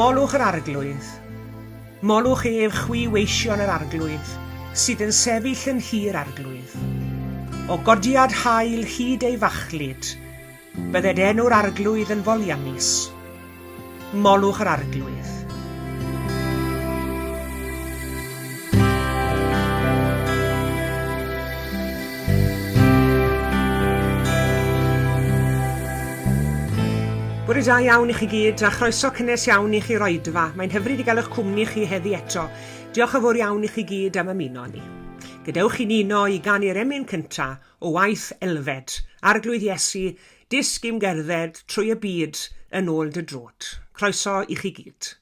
Molwch yr arglwydd. Molwch ef chwi-weision yr arglwydd, sydd yn sefyll yn hir arglwydd. O godiad hael hyd ei fachlyd, bydded enw'r arglwydd yn foliannus. Molwch yr arglwydd. Bore da iawn i chi gyd, a chroeso cynnes iawn i chi roedfa. Mae'n hyfryd i gael eich cwmni chi heddi eto. Diolch yn fawr iawn i chi gyd am ymuno ni. Gadewch i ni uno i ganu'r emyn cynta o waith Elfed, Arglwydd Iesu, disg i'm gerdded trwy y byd yn ôl dy drot. Croeso i chi gyd.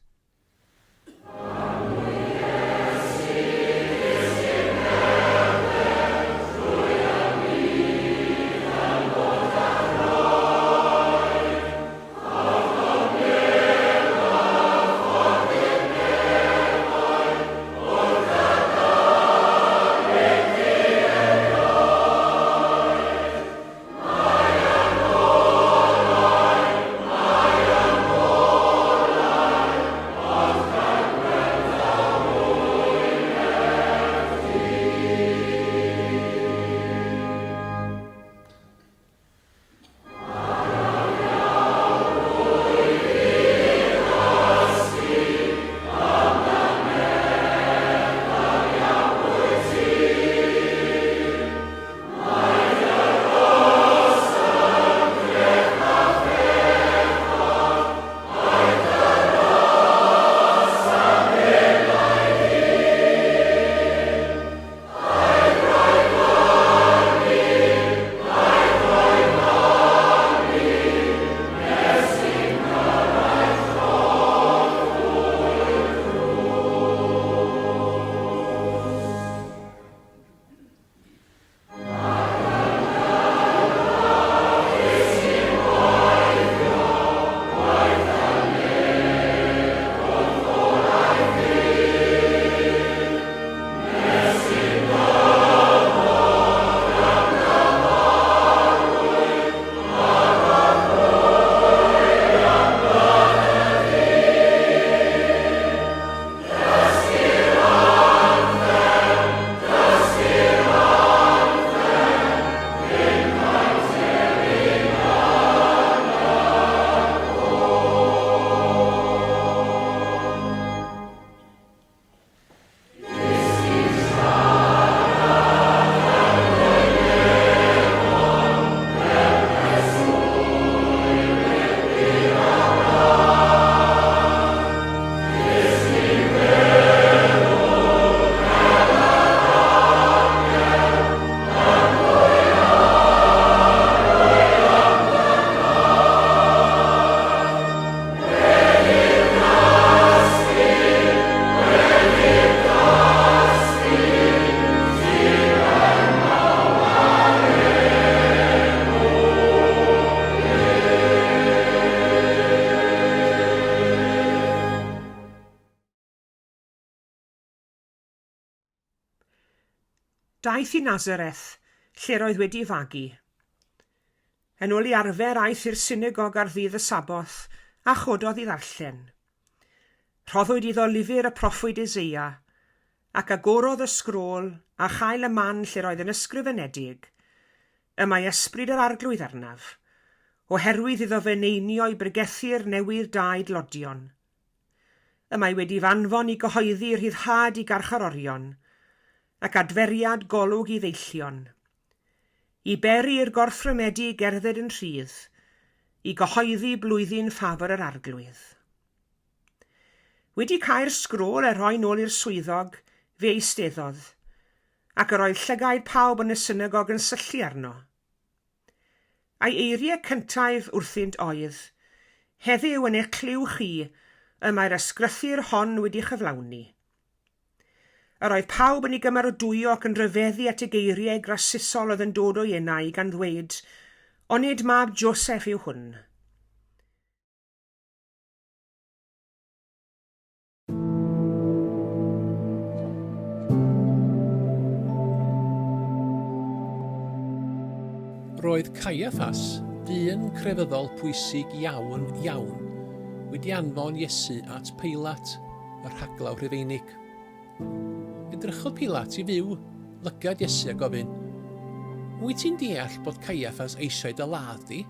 Daeth i Nazareth, lle roedd wedi fagu. Yn ôl i arfer aeth i'r synagog ar ddydd y Saboth, a chododd i ddarllen. Rhoddwyd iddo lyfr y proffwyd Eseia, ac agorodd y sgrôl a chael y man lle roedd yn ysgrifenedig, y mae ysbryd yr arglwydd arnaf, oherwydd iddo fe neinio i bregethu'r newydd daid lodion. Y mae wedi fanfon i gyhoeddi rhyddhad i garcharorion, ac adferiad golwg i ddeillion, i beri'r gorffrymedi gerdded yn rhydd, i gyhoeddi blwyddyn ffafr yr arglwydd. Wedi cael sgrôl a rhoi nôl i'r swyddog, fe eisteddodd, ac yr oedd llygaid pawb yn y synagog yn syllu arno. A'i eiriau cyntaf wrthynt oedd, heddiw yn eich cliw chi, y mae'r ysgrythu'r hon wedi chyflawni. Yr oedd pawb yn ei gymerodwyo ac yn rhyfeddu at y geiriau grasusol oedd yn dod o'i enau gan ddweud, onid mab Joseph yw hwn. Roedd Caiaffas ddyn crefyddol pwysig iawn, wedi anfon Iesu at Pilat, y rhaglaw Rhufeinig. Edrychodd Pilat i fyw, lygad Iesu a gofyn, wyt ti'n deall bod Caiaffas eisiau dy ladd di?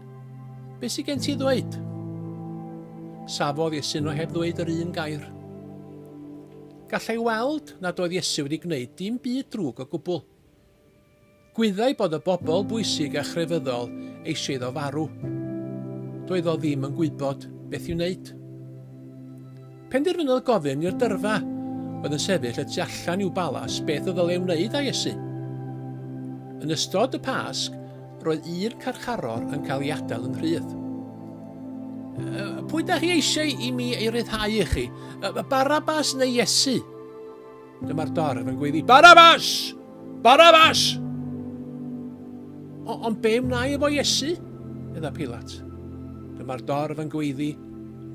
Be sy'n gen ti ddweud? Safodd Iesu nhw heb ddweud yr un gair. Gallai weld nad oedd Iesu wedi gwneud dim byd drwg o gwbl. Gwyddai bod y bobl bwysig a chrefyddol eisiau iddo farw. Doedd o ddim yn gwybod beth i'w wneud. Penderfynodd gofyn i'r dyrfa oedd yn sefyll y tu allan i'w balas beth o ddylai wneud â Iesu. Yn ystod y Pasg, roedd un carcharor yn cael ei adael yn rhydd. Pwy da chi eisiau i mi ei ryddhau i chi? Barabas neu Iesu? Dyma'r dorf yn gweiddi, Barabas! Barabas! Ond be wna i efo Iesu? Edda Pilat. Dyma'r dorf yn gweiddi,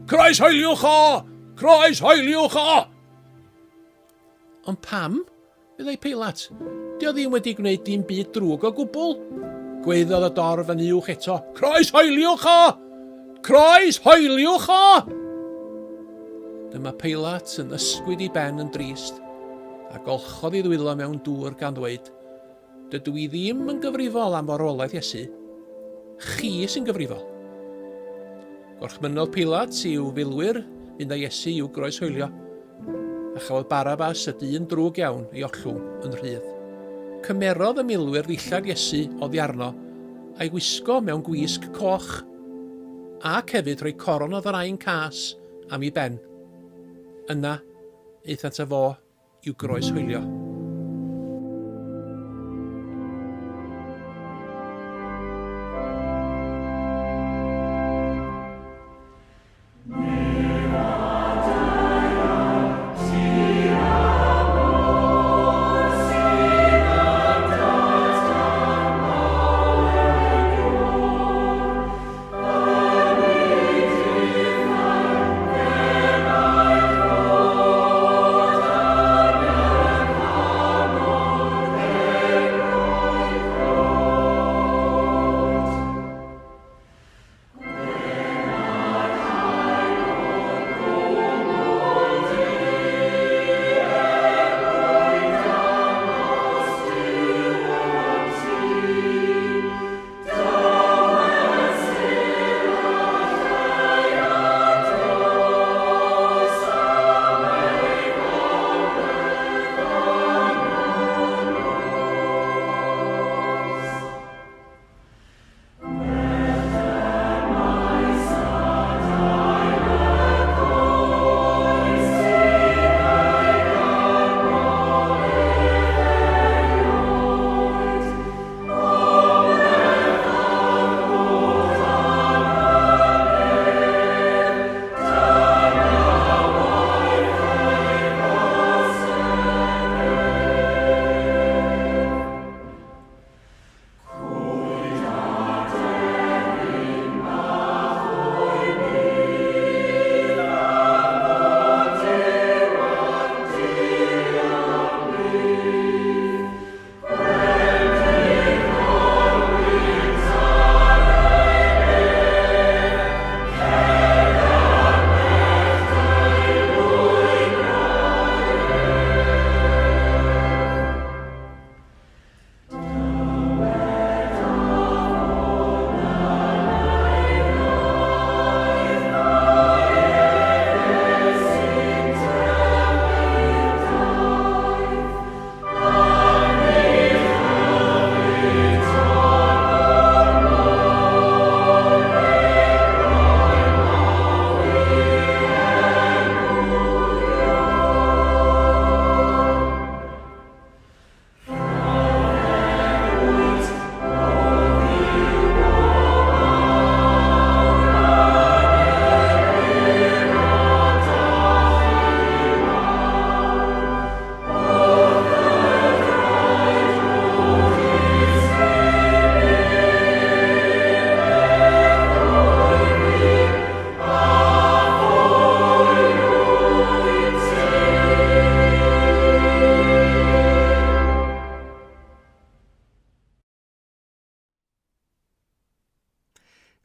Croes hoeliwch o! Croes hoeliwch o! Ond pam? Byddai Pilat. Dio ddim wedi gwneud dim byd drwg o gwbl. Gweiddodd y dorf yn uwch eto, Croes hoeliwch o! Croes hoeliwch o! Dyma Pilat yn ysgwyd i ben yn drist, a golchodd i Dwylo mewn dŵr gan ddweud, dydw i ddim yn gyfrifol am farwolaeth Iesu. Chi sy'n gyfrifol. Gorchmynnodd Pilat i'w filwyr fynd â Iesu i'w groes hoelio, a chafodd Barabas y dyn drwg iawn ei ollwng yn rhydd. Cymerodd y milwyr ddillad Iesu oddi arno a'i wisgo mewn gwisg coch, ac hefyd rhoi coron o ddrain cas am ei ben. Yna, eithant â fo i'w groes hoelio.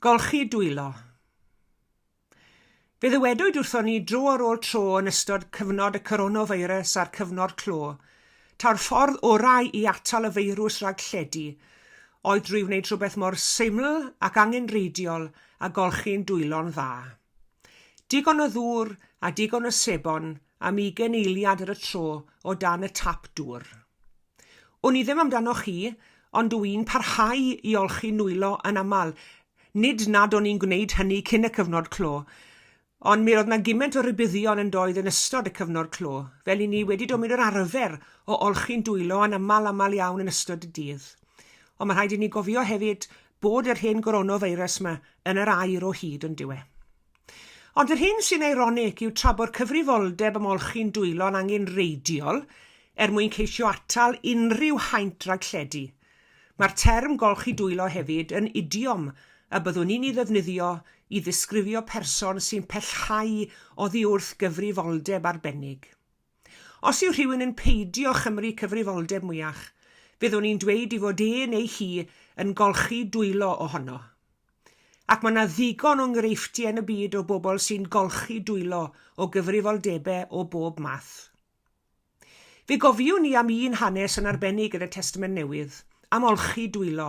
Golchi Dwylo. Fe ddywedwyd wrthon ni dro ar ôl tro yn ystod cyfnod y coronavirus a'r cyfnod clo, ta'r ffordd orau i atal y feirws rhag lledu oedd drwy wneud rhywbeth mor seiml ac angenreidiol a golchi'n dwylo'n dda. Digon o ddŵr a digon o sebon am 20 eiliad ar y tro o dan y tap dŵr. O'n i ddim amdano chi, ond dwi'n parhau i olchi nwylo yn aml. Nid nad o'n i'n gwneud hynny cyn y cyfnod clo, ond mi roedd yna gymaint o rybuddion yn doedd yn ystod y cyfnod clo, fel i ni wedi dod mewn yr arfer o olchi'n dwylo yn aml iawn yn ystod y dydd. Ond mae rhaid i ni gofio hefyd bod yr hen coronavirus yma yn yr air o hyd yn diwe. Ond yr hyn sy'n eironig yw tra bod cyfrifoldeb am olchi'n dwylo'n angenreidiol mwyn ceisio atal unrhyw haint rhag lledu. Mae'r term golchi dwylo hefyd yn idiom a byddwn ni'n ei ddefnyddio i ddisgrifio person sy'n pellhau oddi wrth gyfrifoldeb arbennig. Os yw rhywun yn peidio chymru cyfrifoldeb mwyach, byddwn ni'n dweud i fod neu hi yn golchi dwylo ohono. Ac mae yna ddigon o ngreifftiau yn y byd o bobl sy'n golchi dwylo o gyfrifoldebau o bob math. Fe gofiwn ni am un hanes yn arbennig yn y Testament Newydd, am olchi dwylo.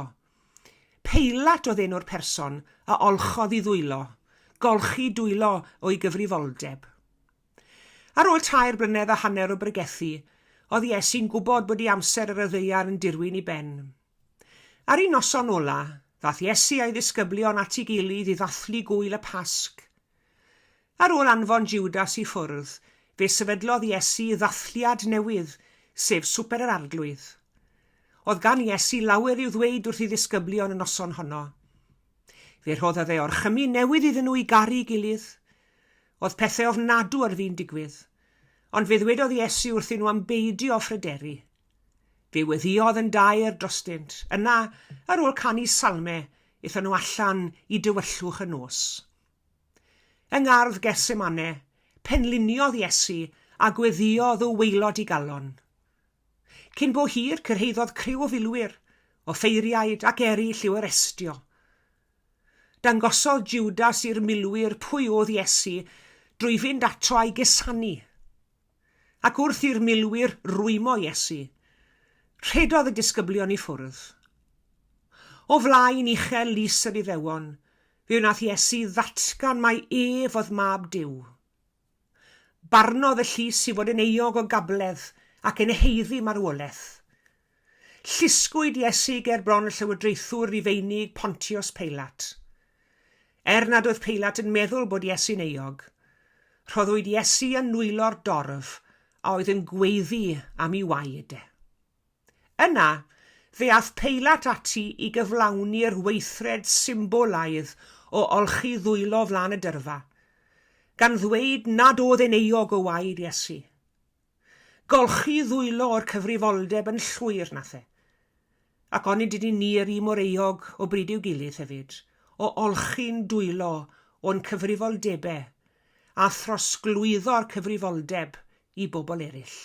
Peilat oedd enw'r person a olchodd i ddwylo, golchi dwylo o'i gyfrifoldeb. Ar ôl 2 blynedd a hanner o bregethu, oedd Iesu'n gwybod bod ei amser yr ddaear yn dirwyn i ben. Ar un noson ola, ddaeth Iesu a'i ddisgyblion at ei gilydd i ddathlu gwyl y Pasg. Ar ôl anfon Judas i ffwrdd, fe sefydlodd Iesu ddathliad newydd, sef Swper yr Arglwydd. Oedd gan Iesu lawer i'w ddweud wrth ei ddisgyblion y noson honno. Fe rhoddodd ei orchymyn newydd iddyn nhw i garu gilydd. Oedd pethau ofnadw ar fi'n digwydd, ond fe ddwedodd Iesu wrthyn nhw am beidio o ffryderi. Fe weddiodd yn daer drostynt, yna ar ôl canu salmau, eithon nhw allan i dywyllwch y nos. Yng ngardd Getsemane, penliniodd Iesu a gweddiodd o waelod i galon. Cyn bo hir cyrhaeddodd criw o filwyr, o ffeiriaid ac eraill i'w arestio. Dangosodd Judas i'r milwyr pwy oedd Iesu drwy fynd ato a'i gysanu. Ac wrth i'r milwyr rwymo Iesu, rhedodd y disgyblion i ffwrdd. O flaen uchel lys yr Iddewon, fe wnaeth Iesu ddatgan mai oedd mab Duw. Barnodd y llys i fod yn euog o gabledd ac yn heiddi marwolaeth. Llusgwyd Iesu ger bron y llywodraethwr Rufeinig Pontius Pilat. Nad oedd Pilat yn meddwl bod Iesu'n euog, rhoddwyd Iesu yn nwylo'r dorf a oedd yn gweiddi am ei waed. Yna, fe ath Pilat ati i gyflawni'r weithred symbolaidd o olchi ddwylo flaen y dyrfa, gan ddweud nad oedd yn euog o waed Iesu. Golchi ddwylo o'r cyfrifoldeb yn llwyr nath e. Ac onid ydyn ni yr un mor euog o bryd i'w gilydd hefyd, o olchi'n dwylo o'n cyfrifoldebau a throsglwyddo'r cyfrifoldeb i bobl eraill.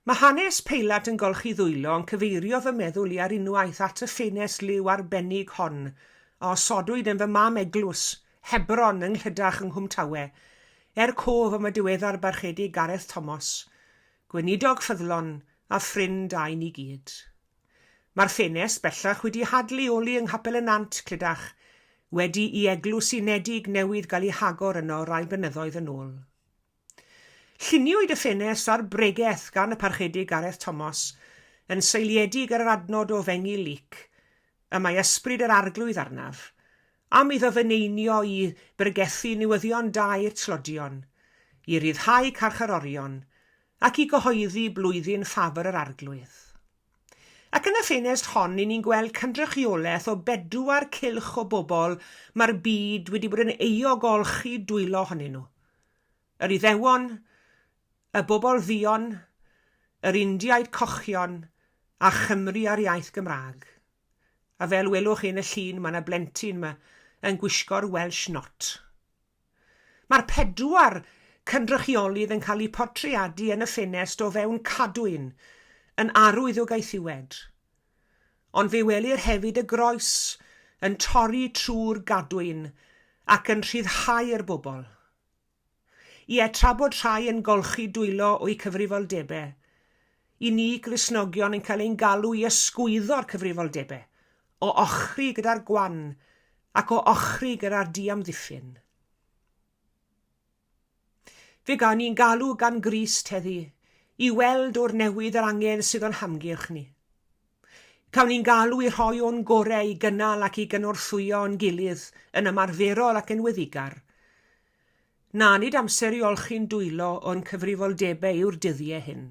Mae hanes Pilat yn golchi ddwylo yn cyfeirio fy meddwl i ar unwaith at y ffenest liw arbennig hon a osodwyd yn fy mam eglwys, Hebron yng Nghlydach yng Nghwm Tawe, cof am y diweddar barchedig Gareth Thomas, gweinidog ffyddlon a ffrind a ni gyd. Mae'r ffenest bellach wedi hadleoli yng Nghapel y Nant Clydach, wedi i eglwys unedig newydd gael ei hagor yno rai blynyddoedd yn ôl. Lluniwyd y ffenest ar bregaeth gan y parchedig Gareth Thomas yn seiliedig ar yr adnod o fengi lyc, y mae ysbryd yr arglwydd arnaf, am iddo feneinio i bregethu newyddion da i'r tlodion, i ryddhau carcharorion, ac i gyhoeddi blwyddyn ffabr yr arglwydd. Ac yn y ffenest hon, ni'n gweld cynrychiolaeth o 4 cylch o bobl mae'r byd wedi bod yn euog olchi dwylo honyn nhw. Yr Iddewon, y bobl ddion, yr Indiaid cochion a Chymru ar iaith Gymraeg. A fel welwch chi yn y llun, mae yna blentyn yma yn gwisgo'r Welsh Not. Mae'r 4 cynrychiolydd yn cael eu portreadu yn y ffenest o fewn cadwyn, yn arwydd o gaethiwed. Ond fe welir hefyd y groes yn torri trwy'r gadwyn ac yn rhyddhau'r bobl. Ie, tra bod rhai yn golchi dwylo o'i cyfrifoldebau, i ni Gristnogion yn cael ein galw i ysgwyddo'r cyfrifoldebau, o ochri gyda'r gwan ac o ochri gyda'r diamddiffyn. Fe gawn ni'n galw gan Grist heddi i weld o'r newid yr angen sydd o'n hamgylch ni. Cawn ni'n galw i rhoi o'n gorau i gynnal ac i gynorthwyo yn gilydd yn ymarferol ac yn weddigar. Na nid amser i olchi'n dwylo o'n cyfrifoldebau yw'r dyddiau hyn.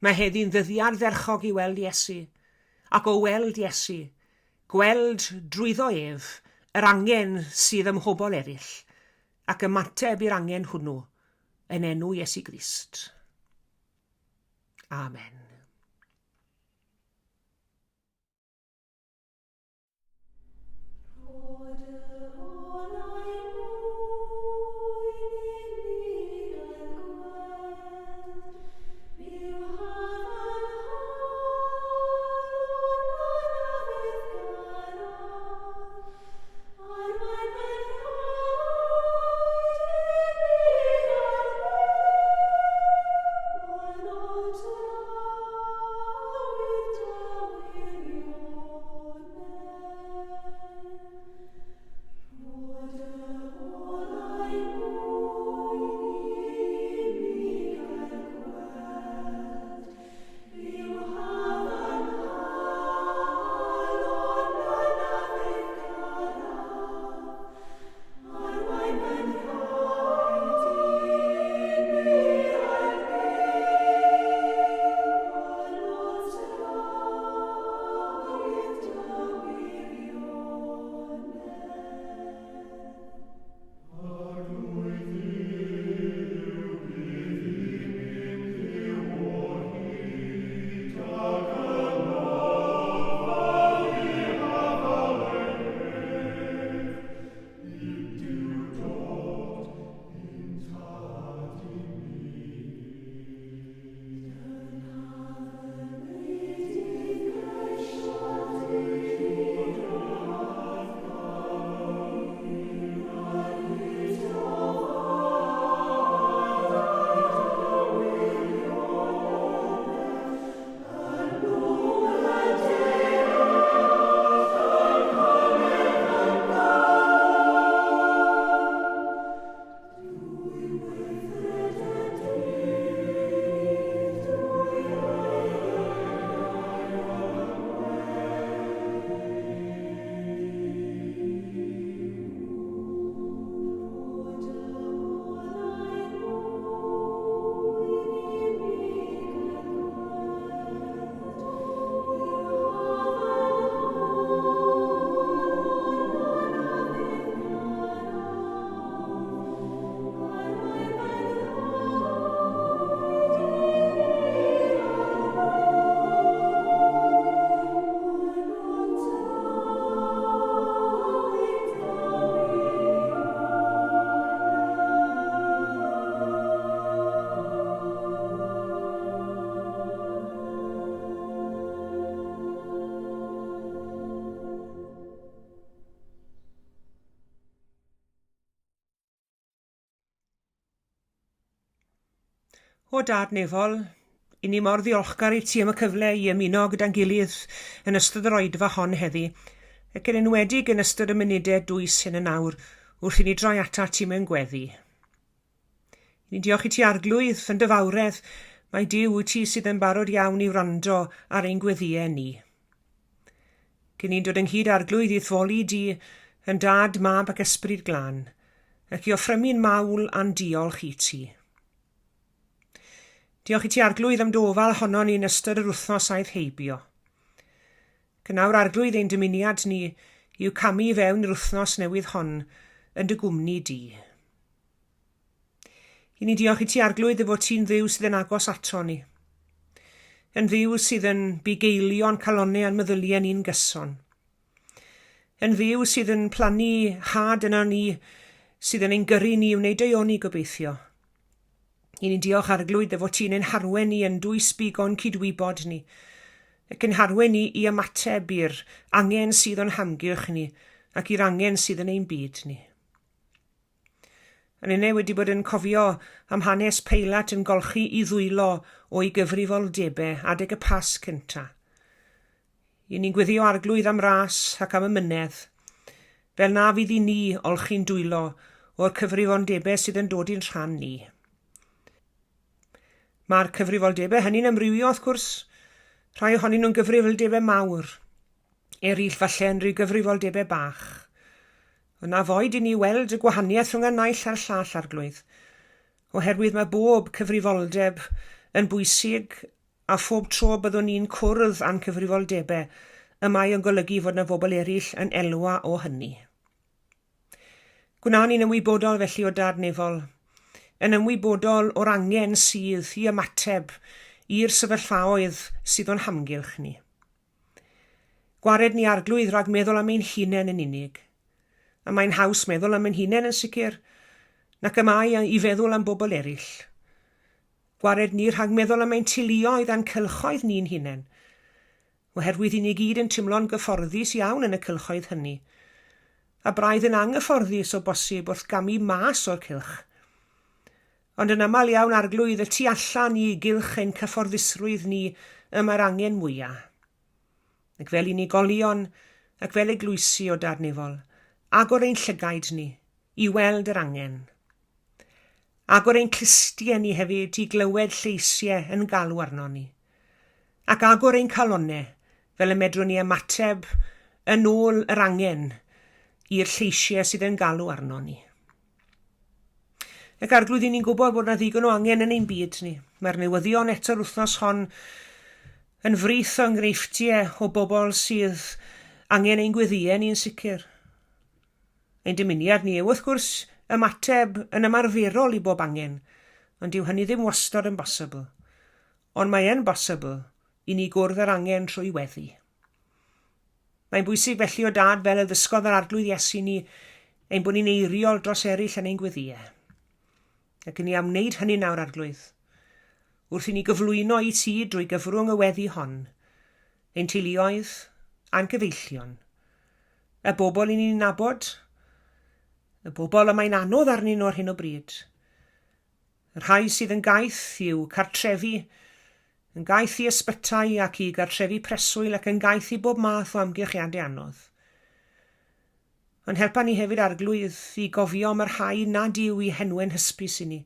Mae heddi'n ddyddiad ferchog i weld Iesu, ac o weld Iesu, gweld drwyddo ef yr angen sydd ym mhobol eraill, ac ymateb i'r angen hwnnw yn enw Iesu Grist. Amen. O Dad Nefol, i ni mor ddiolchgar i ti am y cyfle i ymuno gyda'n gilydd yn ystod yr oedfa hon heddi, ac yn enwedig yn ystod y munudau dwys hyn yn awr wrth i ni droi ata ti mewn gweddi. Ni'n diolch i ti arglwydd yn dyfawredd, mae Duw wyt ti sydd yn barod iawn i wrando ar ein gweddiau ni. Cyn ni'n dod ynghyd arglwydd i ddfoli di yn dad, mab ac ysbryd glân, ac i offrymu'n mawl a'n diolch i ti. Diolch i ti arglwydd am dofal honno ni'n ystod yr wythnos aeth heibio. Cynawr arglwydd ein dymuniad ni i'w camu fewn yr wythnos newydd hon yn dy gwmni di. I ni diolch i ti arglwydd y fod ti'n dduw sydd yn agos ato ni. Yn dduw sydd yn bugeilio'n calonnau a'n meddyliau ni'n gyson. Yn dduw sydd yn plannu had yna ni sydd yn ein gyrru ni wneud ei oni gobeithio. I ni'n diolch arglwydd y fod ti'n ein harwen ni yn dwys bigon cydwybod ni, ac yn harwen ni i ymateb i'r angen sydd o'n hamgylch ni ac i'r angen sydd yn ein byd ni. Yn unig wedi bod yn cofio am hanes Peilat yn golchi i ddwylo o'i gyfrifoldebau adeg y pas cynta. I ni'n gweddio arglwydd am ras ac am y mynedd, fel na fydd i ni olchi'n dwylo o'r cyfrifoldebau sydd yn dod i'n rhan ni. Mae'r cyfrifoldebau hynny'n amrywio wrth gwrs, rhai ohonyn nhw'n gyfrifoldebau mawr, eraill falle yn rhyw gyfrifoldebau bach. Yna foed i ni weld y gwahaniaeth rhwng y naill a'r llall arglwydd, oherwydd mae bob cyfrifoldeb yn bwysig a phob tro byddwn ni'n cwrdd a'n cyfrifoldebau, y mae yn golygu fod yna bobl eraill yn elwa o hynny. Gwna ni'n ymwybodol felly o dadnefol, yn ymwybodol o'r angen sydd i ymateb i'r sefyllfaoedd sydd o'n hamgylch ni. Gwared ni arglwydd rhag meddwl am ein hunain yn unig, a mae'n haws meddwl am ein hunain yn sicr, nac y mae i feddwl am bobl eraill. Gwared ni rhag meddwl am ein teuluoedd a'n cylchoedd ni'n hunain, oherwydd i ni gyd yn teimlo'n gyfforddus iawn yn y cylchoedd hynny, a braidd yn anghyfforddus o bosib wrth gamu mas o'r cylch. Ond yn aml iawn arglwydd y tu allan i gylch ein cyfforddusrwydd ni y mae'r angen mwyaf. Ac fel i ni golion, ac fel eglwysi o dadnefol, agor ein llygaid ni i weld yr angen. Agor ein clustiau ni hefyd i glywed lleisiau yn galw arno ni. Ac agor ein calonnau fel y medrwn ni ymateb yn ôl yr angen i'r lleisiau sydd yn galw arno ni. Ac arglwydd i ni'n gwybod bod yna ddigon o angen yn ein byd ni. Mae'r newyddion eto'r wythnos hon yn frith o enghreifftiau o bobl sydd angen ein gweddiau ni'n sicr. Ein dymuniad ni yw wrth gwrs ymateb yn ymarferol i bob angen, ond dyw hynny ddim wastad yn bosibl. Ond mae yn bosibl i ni gwrdd yr angen trwy weddi. Mae'n bwysig felly o dad fel y ddysgodd yr arglwydd Iesu ni ein bod ni'n eiriol dros eraill yn ein gweddiau. Ac yn ni am wneud hynny nawr arglwydd, wrth i ni gyflwyno i ti drwy gyfrwng y weddi hon, ein teuluoedd a'n gyfeillion, y bobl i ni'n nabod, y bobl y mae'n anodd arnyn nhw ar hyn o bryd. Y rhai sydd yn gaeth i'w cartrefi, yn gaeth i ysbytau ac i gartrefi preswyl ac yn gaeth i bob math o amgylchiadau anodd. Ond helpa ni hefyd arglwydd i gofio am yr rhai nad yw i henwau'n hysbys i ni,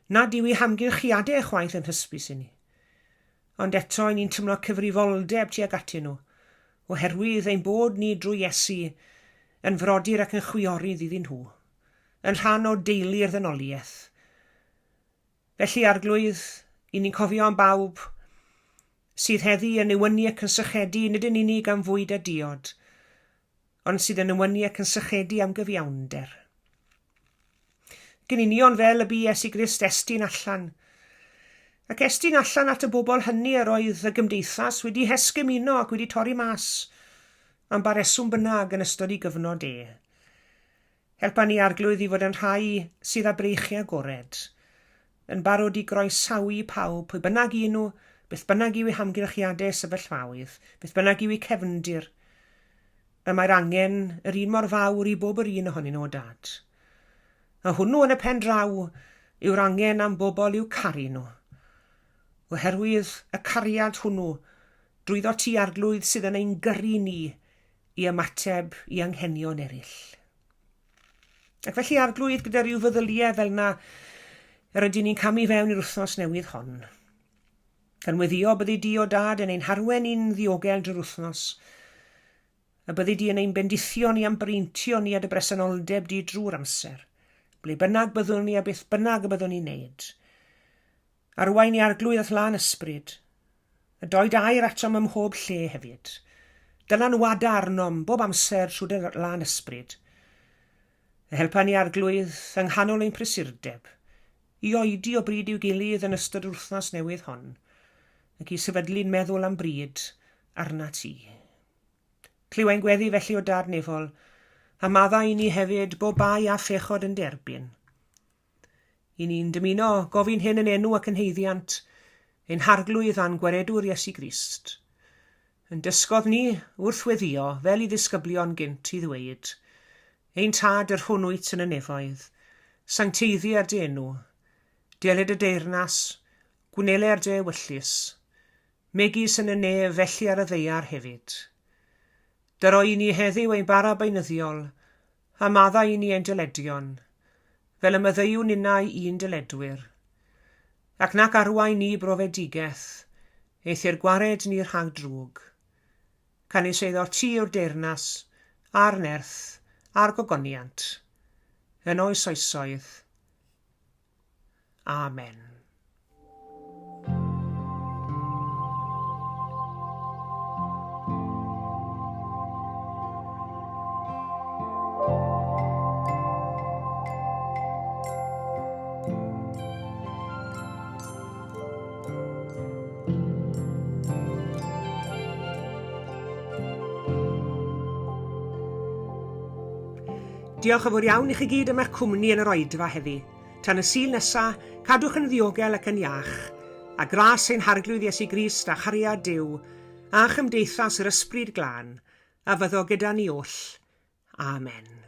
nad yw i hamgylchiadau chwaith yn hysbys i ni. Ond eto ni'n tymlo cyfrifoldeb tuag atyn nhw, oherwydd ein bod ni drwy Iesu yn frodyr ac yn chwiorydd iddyn nhw, yn rhan o deulu'r ddynoliaeth. Felly arglwydd, i ni'n cofio am bawb sydd heddi yn ewynu ac yn sychedu nid yn unig am fwyd a diod, ond sydd yn ewynu ac yn sychedu am gyfiawnder. Gyn union fel y bu Iesu Grist estyn allan, ac estyn allan at y bobl hynny yr oedd y gymdeithas wedi hesgymuno ac wedi torri mas, am ba reswm bynnag yn ystod I gyfnod e. Helpa ni arglwydd I fod yn rhai sydd â breichiau agored, yn barod I groesawu pawb, pwy bynnag I nhw, beth bynnag yw eu hamgylchiadau sefyllfaoedd, beth bynnag yw eu cefndir, y mae'r angen yr un mor fawr I bob yr un ohonyn nhw o dad. A hwnnw yn y pen draw yw'r angen am bobl i'w caru nhw, oherwydd y cariad hwnnw drwyddo ti arglwydd sydd yn ein gyrru ni I ymateb I anghenion eraill. Ac felly arglwydd gyda rhyw feddyliau fel na yr ydyn ni'n camu fewn i'r wythnos newydd hon. Canweddio byddi di o dad yn ein harwen i'n ddiogel drwy'r wythnos, a byddi di yn ein bendithio ni am breintio ni at y bresenoldeb di drwy'r amser, ble bynnag byddwn ni a beth bynnag y byddwn ni'n neud. Arwain ni arglwydd at lan ysbryd, a doed air atom ym mhob lle hefyd. Dylan wada arnom bob amser trwy dy lan ysbryd. A helpa ni arglwydd yng nghanol ein prysurdeb, I oedi o bryd i'w gilydd yn ystod yr wythnos newydd hon, ac I sefydlu'n meddwl am bryd arna ti. Clywai'n gweddi felly o dadnefol, a madda I ni hefyd bob bai a phechod yn derbyn. I ni'n dymuno gofyn hyn yn enw ac yn heiddiant, ein harglwydd a'n gwaredwr Iesu Grist. Yn dysgodd ni wrth weddio fel I ddisgyblion gynt I ddweud, ein tad yr hwnnwyt yn y nefoedd, sancteiddiau'r dy enw, deled y deyrnas, gwneler dy ewyllus, megis yn y ne felly ar y ddeiar hefyd. Dyro i ni heddiw ein bara beunyddiol, a madda i ni ein dyledion, fel y myddeiwn innau i'n dyledwyr, ac nac arwain ni brofedigaeth, eithir gwared ni'r rhag drwg. Canis eiddo ti yw'r deyrnas, a'r nerth, a'r gogoniant, yn oes oesoedd. Amen. Diolch yn fawr iawn i chi gyd am eich cwmni yn yr oedfa heddi. Tan y sul nesaf, cadwch yn ddiogel ac yn iach, a gras ein harglwydd Iesu Grist a chariad Duw, a chymdeithas yr ysbryd glân, a fyddo gyda ni oll. Amen.